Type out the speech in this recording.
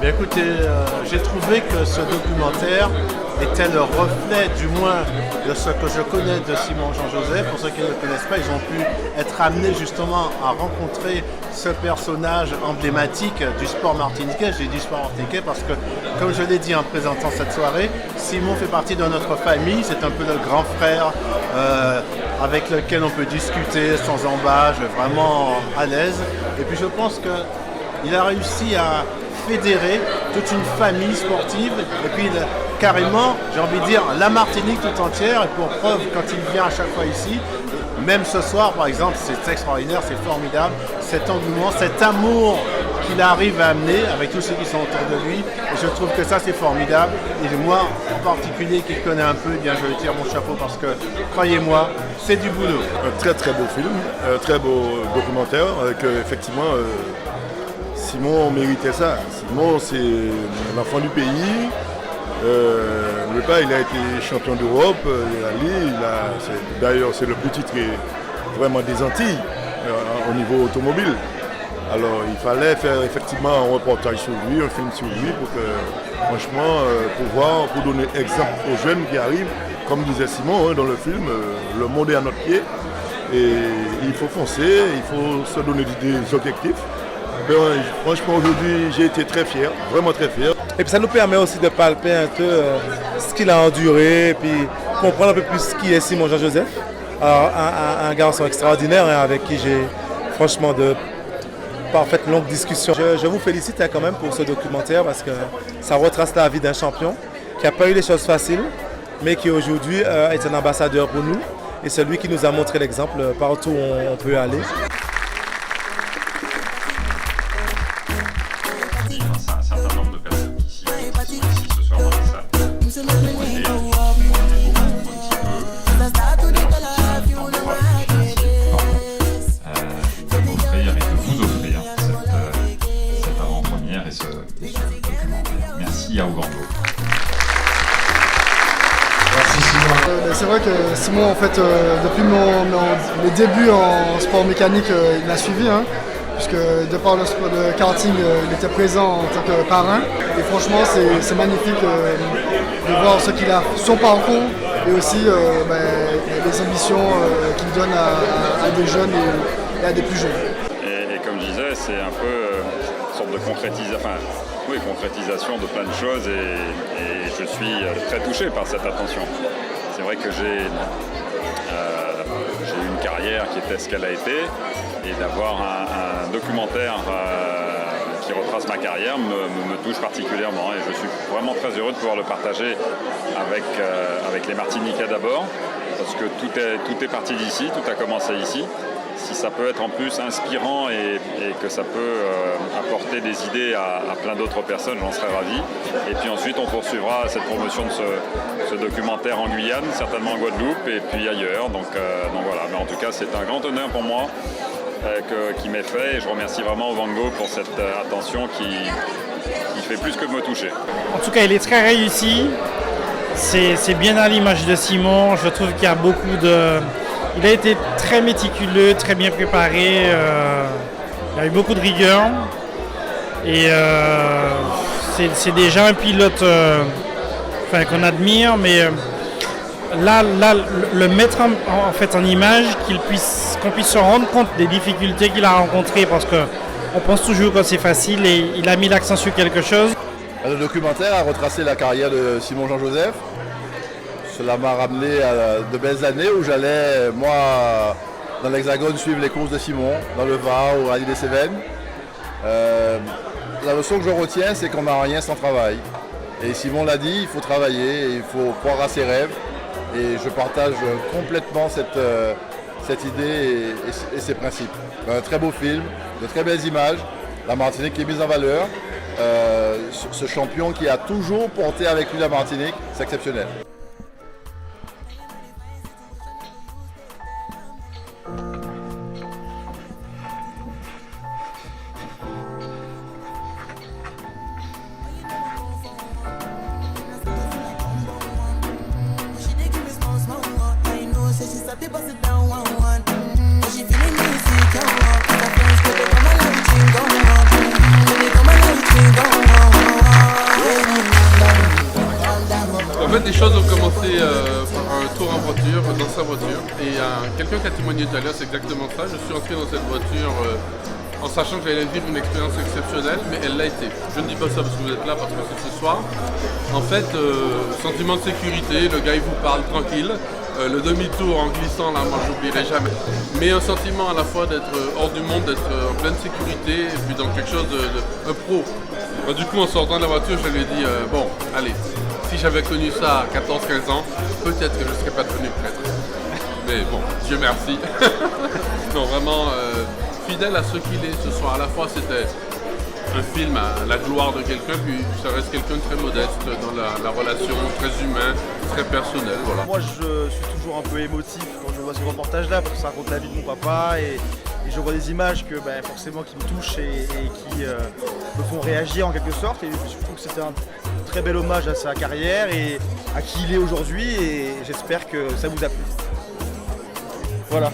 Bien écoutez, j'ai trouvé que ce documentaire était le reflet du moins de ce que je connais de Simon Jean-Joseph. Pour ceux qui ne le connaissent pas, ils ont pu être amenés justement à rencontrer ce personnage emblématique du sport martiniquais. J'ai dit sport martiniquais parce que, comme je l'ai dit en présentant cette soirée, Simon fait partie de notre famille. C'est un peu le grand frère avec lequel on peut discuter sans embâche, vraiment à l'aise. Et puis je pense qu'il a réussi à fédérer toute une famille sportive et puis carrément, j'ai envie de dire, la Martinique tout entière. Et pour preuve, quand il vient à chaque fois ici, même ce soir par exemple, c'est extraordinaire, c'est formidable, cet engouement, cet amour qu'il arrive à amener avec tous ceux qui sont autour de lui. Et je trouve que ça c'est formidable. Et moi en particulier qui le connais un peu, eh bien, je lui tire mon chapeau parce que, croyez-moi, c'est du boulot. Un très très beau film, un très beau documentaire avec effectivement Simon méritait ça. Simon c'est l'enfant du pays. Le père il a été champion d'Europe, d'ailleurs c'est le plus titré vraiment des Antilles au niveau automobile. Alors il fallait faire effectivement un reportage sur lui, un film sur lui pour que franchement pour donner exemple aux jeunes qui arrivent, comme disait Simon dans le film, le monde est à notre pied et il faut foncer, il faut se donner des objectifs. Franchement aujourd'hui j'ai été très fier, vraiment très fier. Et puis ça nous permet aussi de palper un peu ce qu'il a enduré et puis comprendre un peu plus qui est Simon Jean-Joseph. Alors, un garçon extraordinaire avec qui j'ai franchement de parfaites longues discussions. Je vous félicite quand même pour ce documentaire parce que ça retrace la vie d'un champion qui n'a pas eu les choses faciles mais qui aujourd'hui est un ambassadeur pour nous et celui qui nous a montré l'exemple partout où on peut aller. C'est vrai que Simon, en fait, depuis mes débuts en sport mécanique, il m'a suivi, puisque de par le karting, il était présent en tant que parrain. Et franchement, c'est magnifique de voir ce qu'il a, son parcours et aussi les ambitions qu'il donne à des jeunes et à des plus jeunes. Et comme je disais, c'est un peu une sorte de concrétisation de plein de choses et je suis très touché par cette attention. C'est vrai que j'ai eu une carrière qui était ce qu'elle a été et d'avoir un documentaire qui retrace ma carrière me touche particulièrement et je suis vraiment très heureux de pouvoir le partager avec les Martiniquais d'abord parce que tout est parti d'ici, tout a commencé ici. Si ça peut être en plus inspirant et que ça peut apporter des idées à plein d'autres personnes, j'en serais ravi. Et puis ensuite, on poursuivra cette promotion de ce documentaire en Guyane, certainement en Guadeloupe et puis ailleurs. Donc voilà, mais en tout cas, c'est un grand honneur pour moi qui m'est fait. Et je remercie vraiment Ovango pour cette attention qui fait plus que me toucher. En tout cas, il est très réussi. C'est bien à l'image de Simon. Je trouve qu'il y a beaucoup de... Il a été très méticuleux, très bien préparé, il a eu beaucoup de rigueur et c'est déjà un pilote qu'on admire, mais là le mettre en image, qu'on puisse se rendre compte des difficultés qu'il a rencontrées parce qu'on pense toujours que c'est facile et il a mis l'accent sur quelque chose. Le documentaire a retracé la carrière de Simon Jean-Joseph. Cela m'a ramené à de belles années où j'allais, moi, dans l'Hexagone, suivre les courses de Simon, dans le Var, au Rallye des Cévennes. La leçon que je retiens, c'est qu'on n'a rien sans travail. Et Simon l'a dit, il faut travailler, il faut croire à ses rêves. Et je partage complètement cette idée et ses principes. Un très beau film, de très belles images, la Martinique qui est mise en valeur. Ce champion qui a toujours porté avec lui la Martinique, c'est exceptionnel. Come on, sa voiture. Et il y a quelqu'un qui a témoigné tout à l'heure, c'est exactement ça. Je suis entré dans cette voiture en sachant que j'allais vivre une expérience exceptionnelle, mais elle l'a été. Je ne dis pas ça parce que vous êtes là, parce que c'est ce soir. En fait, sentiment de sécurité, le gars il vous parle tranquille. Le demi-tour en glissant, là, moi j'oublierai jamais. Mais un sentiment à la fois d'être hors du monde, d'être en pleine sécurité, et puis dans quelque chose un pro. Du coup, en sortant de la voiture, je lui ai dit, bon, allez, si j'avais connu ça à 14-15 ans, peut-être que je ne serais pas devenu prêtre. Mais bon, Dieu merci. Non, vraiment fidèle à ce qu'il est ce soir. À la fois, c'était un film à la gloire de quelqu'un, puis ça reste quelqu'un de très modeste dans la relation, très humain, très personnel. Voilà. Moi, je suis toujours un peu émotif quand je vois ce reportage-là, parce que ça raconte la vie de mon papa et je vois des images que forcément qui me touchent et qui me font réagir en quelque sorte. Et je trouve que c'était un très bel hommage à sa carrière et à qui il est aujourd'hui, et j'espère que ça vous a plu. Voilà.